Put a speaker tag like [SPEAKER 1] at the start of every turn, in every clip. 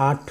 [SPEAKER 1] 8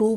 [SPEAKER 1] 2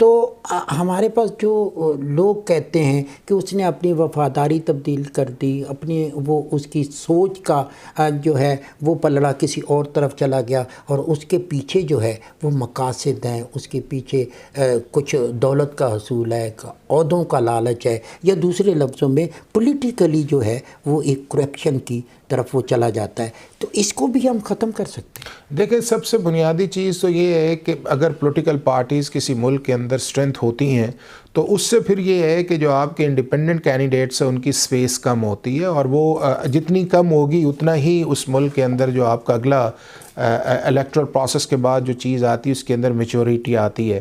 [SPEAKER 1] تو ہمارے پاس جو لوگ کہتے ہیں کہ اس نے اپنی وفاداری تبدیل کر دی، اپنی وہ اس کی سوچ کا جو ہے وہ پلڑا کسی اور طرف چلا گیا، اور اس کے پیچھے جو ہے وہ مقاصد ہیں، اس کے پیچھے کچھ دولت کا حصول ہے، عہدوں کا لالچ ہے، یا دوسرے لفظوں میں پولیٹیکلی جو ہے وہ ایک کرپشن کی طرف وہ چلا جاتا ہے، تو اس کو بھی ہم ختم کر سکتے ہیں؟
[SPEAKER 2] دیکھیں، سب سے بنیادی چیز تو یہ ہے کہ اگر پولیٹیکل پارٹیز کسی ملک کے اندر اسٹرینتھ ہوتی ہیں تو اس سے پھر یہ ہے کہ جو آپ کے انڈیپینڈنٹ کینڈیڈیٹس ہیں ان کی سپیس کم ہوتی ہے، اور وہ جتنی کم ہوگی اتنا ہی اس ملک کے اندر جو آپ کا اگلا الیکٹرل پروسیس کے بعد جو چیز آتی ہے اس کے اندر میچورٹی آتی ہے۔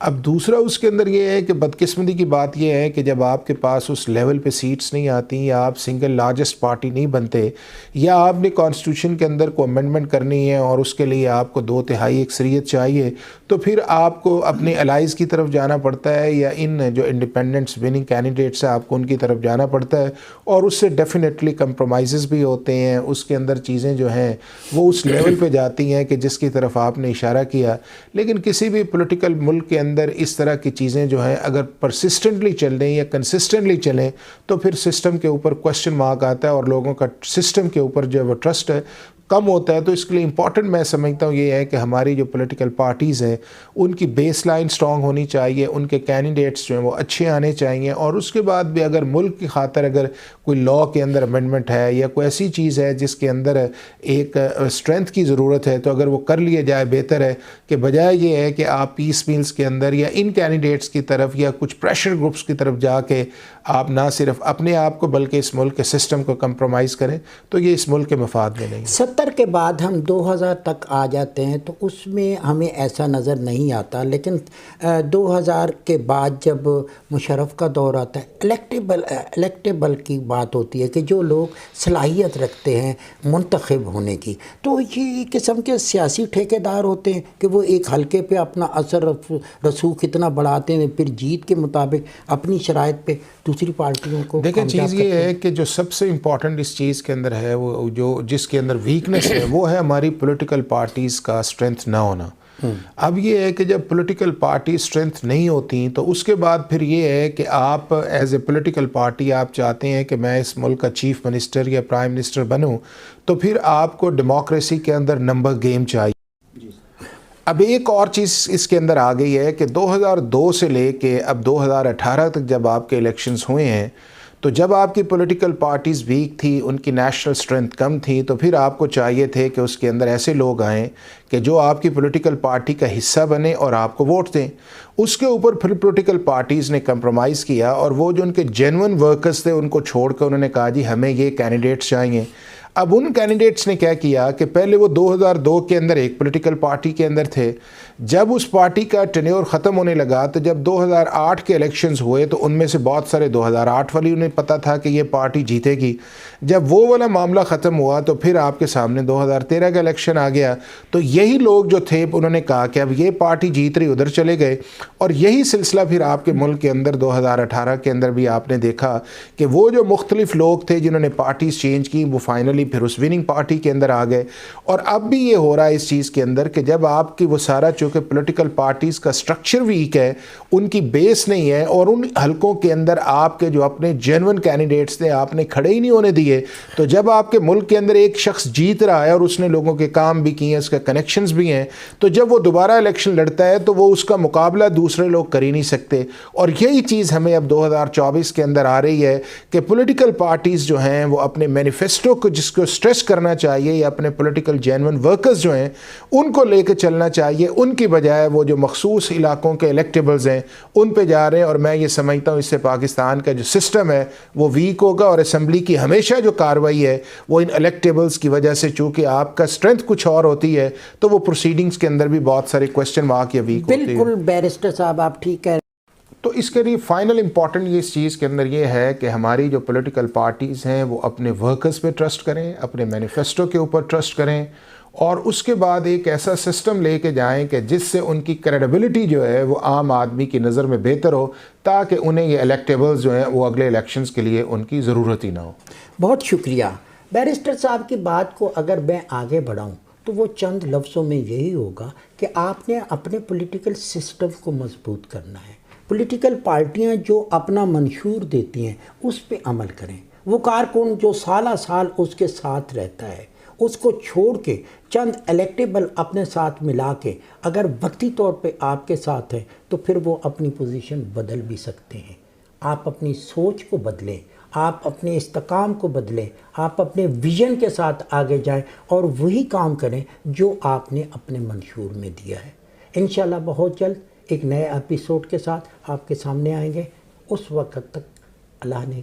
[SPEAKER 2] اب دوسرا اس کے اندر یہ ہے کہ بدقسمتی کی بات یہ ہے کہ جب آپ کے پاس اس لیول پہ سیٹس نہیں آتی، یا آپ سنگل لارجسٹ پارٹی نہیں بنتے، یا آپ نے کانسٹیٹیوشن کے اندر کو امینڈمنٹ کرنی ہے اور اس کے لیے آپ کو 2/3 اکثریت چاہیے، تو پھر آپ کو اپنے الائز کی طرف جانا پڑتا ہے، یا ان جو انڈیپینڈنٹس وننگ کینڈیڈیٹس ہیں آپ کو ان کی طرف جانا پڑتا ہے، اور اس سے ڈیفینیٹلی کمپرومائزز بھی ہوتے ہیں، اس کے اندر چیزیں جو ہیں وہ اس لیول پہ جاتی ہیں کہ جس کی طرف آپ نے اشارہ کیا۔ لیکن کسی بھی پولیٹیکل ملک کے اندر اس طرح کی چیزیں جو ہیں اگر پرسسٹنٹلی چل رہی یا کنسسٹنٹلی چلیں تو پھر سسٹم کے اوپر کوسچن مارک آتا ہے، اور لوگوں کا سسٹم کے اوپر جو وہ ٹرسٹ ہے کم ہوتا ہے۔ تو اس کے لیے امپورٹنٹ میں سمجھتا ہوں یہ ہے کہ ہماری جو پولیٹیکل پارٹیز ہیں ان کی بیس لائن سٹرونگ ہونی چاہیے، ان کے کینڈیڈیٹس جو ہیں وہ اچھے آنے چاہیے، اور اس کے بعد بھی اگر ملک کی خاطر اگر کوئی لاء کے اندر امینڈمنٹ ہے یا کوئی ایسی چیز ہے جس کے اندر ایک اسٹرینتھ کی ضرورت ہے تو اگر وہ کر لیے جائے بہتر ہے، کہ بجائے یہ ہے کہ آپ پیس میلز کے اندر یا ان کینڈیڈیٹس کی طرف یا کچھ پریشر گروپس کی طرف جا کے آپ نہ صرف اپنے آپ کو بلکہ اس ملک کے سسٹم کو کمپرومائز کریں، تو یہ اس ملک کے مفاد میں نہیں ہے۔
[SPEAKER 1] 70 کے بعد ہم 2000 تک آ جاتے ہیں تو اس میں ہمیں ایسا نظر نہیں آتا، لیکن 2000 کے بعد جب مشرف کا دور آتا ہے، الیکٹیبل کی بات ہوتی ہے کہ جو لوگ صلاحیت رکھتے ہیں منتخب ہونے کی، تو یہ قسم کے سیاسی ٹھیکیدار ہوتے ہیں کہ وہ ایک حلقے پہ اپنا اثر رسوخ اتنا بڑھاتے ہیں، پھر جیت کے مطابق اپنی شرائط پہ دوسری پارٹیوں کو
[SPEAKER 2] دیکھیں، چیز یہ ہے کہ جو سب سے امپورٹنٹ اس چیز کے اندر ہے وہ جو جس کے اندر ویکنس ہے وہ ہے ہماری پولیٹیکل پارٹیز کا اسٹرینتھ نہ ہونا۔ اب یہ ہے کہ جب پولیٹیکل پارٹی اسٹرینتھ نہیں ہوتی تو اس کے بعد پھر یہ ہے کہ آپ ایز اے پولیٹیکل پارٹی آپ چاہتے ہیں کہ میں اس ملک کا چیف منسٹر یا پرائم منسٹر بنوں، تو پھر آپ کو ڈیموکریسی کے اندر نمبر گیم چاہیے۔ اب ایک اور چیز اس کے اندر آ گئی ہے کہ 2002 سے لے کے اب 2018 تک جب آپ کے الیکشنز ہوئے ہیں، تو جب آپ کی پولیٹیکل پارٹیز ویک تھی، ان کی نیشنل اسٹرینتھ کم تھی، تو پھر آپ کو چاہیے تھے کہ اس کے اندر ایسے لوگ آئیں کہ جو آپ کی پولیٹیکل پارٹی کا حصہ بنے اور آپ کو ووٹ دیں۔ اس کے اوپر پھر پولیٹیکل پارٹیز نے کمپرومائز کیا، اور وہ جو ان کے جینون ورکرز تھے ان کو چھوڑ کر انہوں نے کہا جی ہمیں یہ کینڈیڈیٹس چاہیے۔ اب ان کینڈیڈیٹس نے کیا کیا کہ پہلے وہ 2002 کے اندر ایک پولیٹیکل پارٹی کے اندر تھے، جب اس پارٹی کا ٹینیور ختم ہونے لگا تو جب 2008 کے الیکشنز ہوئے تو ان میں سے بہت سارے 2008 والی انہیں پتہ تھا کہ یہ پارٹی جیتے گی۔ جب وہ والا معاملہ ختم ہوا تو پھر آپ کے سامنے 2013 کا الیکشن آ گیا، تو یہی لوگ جو تھے انہوں نے کہا کہ اب یہ پارٹی جیت رہی ادھر چلے گئے، اور یہی سلسلہ پھر آپ کے ملک کے اندر 2018 کے اندر بھی آپ نے دیکھا کہ وہ جو مختلف لوگ تھے جنہوں نے پارٹیز چینج کی وہ فائنلی پھر اس وننگ پارٹی کے اندر آ گئے۔ اور اب بھی یہ ہو رہا ہے اس چیز کے اندر کہ جب آپ کی وہ سارا چونکہ پولیٹیکل پارٹیز کا سٹرکچر ویک ہے، ان کی بیس نہیں ہے، اور ان حلقوں کے اندر آپ کے جو اپنے جینون کینڈیڈیٹس تھے آپ نے کھڑے ہی نہیں ہونے دیے، تو جب آپ کے ملک کے اندر ایک شخص جیت رہا ہے اور اس نے لوگوں کے کام بھی کیے ہیں، اس کا کنیکشنز بھی ہیں، تو جب وہ دوبارہ الیکشن لڑتا ہے تو وہ اس کا مقابلہ دوسرے لوگ کر ہی نہیں سکتے۔ اور یہی چیز ہمیں اب 2024 کے اندر آ رہی ہے کہ پولیٹیکل پارٹیز جو ہیں وہ اپنے مینیفیسٹو کو جس کو سٹریس کرنا چاہیے، یا اپنے پولیٹیکل جینون ورکرز جو ہیں ان کو لے کے چلنا چاہیے، ان کی بجائے وہ جو مخصوص علاقوں کے الیکٹیبلز ہیں ان پہ جا رہے ہیں۔ اور میں یہ سمجھتا ہوں اس سے پاکستان کا جو سسٹم ہے وہ ویک ہوگا، اور اسمبلی کی ہمیشہ جو کارروائی ہے وہ ان الیکٹیبلز کی وجہ سے، چونکہ آپ کا اسٹرینتھ کچھ اور ہوتی ہے تو وہ پروسیڈنگز کے اندر بھی بہت سارے کوسچن مارک یا ویک ہوتے ہیں۔
[SPEAKER 1] بالکل بیرسٹر صاحب آپ ٹھیک ہے۔
[SPEAKER 2] تو اس کے لیے فائنل امپورٹنٹ اس چیز کے اندر یہ ہے کہ ہماری جو پولیٹیکل پارٹیز ہیں وہ اپنے ورکرز پہ ٹرسٹ کریں، اپنے مینیفیسٹو کے اوپر ٹرسٹ کریں، اور اس کے بعد ایک ایسا سسٹم لے کے جائیں کہ جس سے ان کی کریڈیبلٹی جو ہے وہ عام آدمی کی نظر میں بہتر ہو، تاکہ انہیں یہ الیکٹیبلز جو ہیں وہ اگلے الیکشنز کے لیے ان کی ضرورت ہی نہ ہو۔
[SPEAKER 1] بہت شکریہ بیرسٹر صاحب کی بات کو اگر میں آگے بڑھاؤں تو وہ چند لفظوں میں یہی ہوگا کہ آپ نے اپنے پولیٹیکل سسٹم کو مضبوط کرنا ہے. پولیٹیکل پارٹیاں جو اپنا منشور دیتی ہیں اس پہ عمل کریں. وہ کارکن جو سالہ سال اس کے ساتھ رہتا ہے اس کو چھوڑ کے چند الیکٹیبل اپنے ساتھ ملا کے اگر وقتی طور پہ آپ کے ساتھ ہیں تو پھر وہ اپنی پوزیشن بدل بھی سکتے ہیں. آپ اپنی سوچ کو بدلیں, آپ اپنے استحکام کو بدلیں, آپ اپنے ویژن کے ساتھ آگے جائیں اور وہی کام کریں جو آپ نے اپنے منشور میں دیا ہے. انشاءاللہ بہت جلد ایک نئے ایپیسوڈ کے ساتھ آپ کے سامنے آئیں گے. اس وقت تک اللہ نے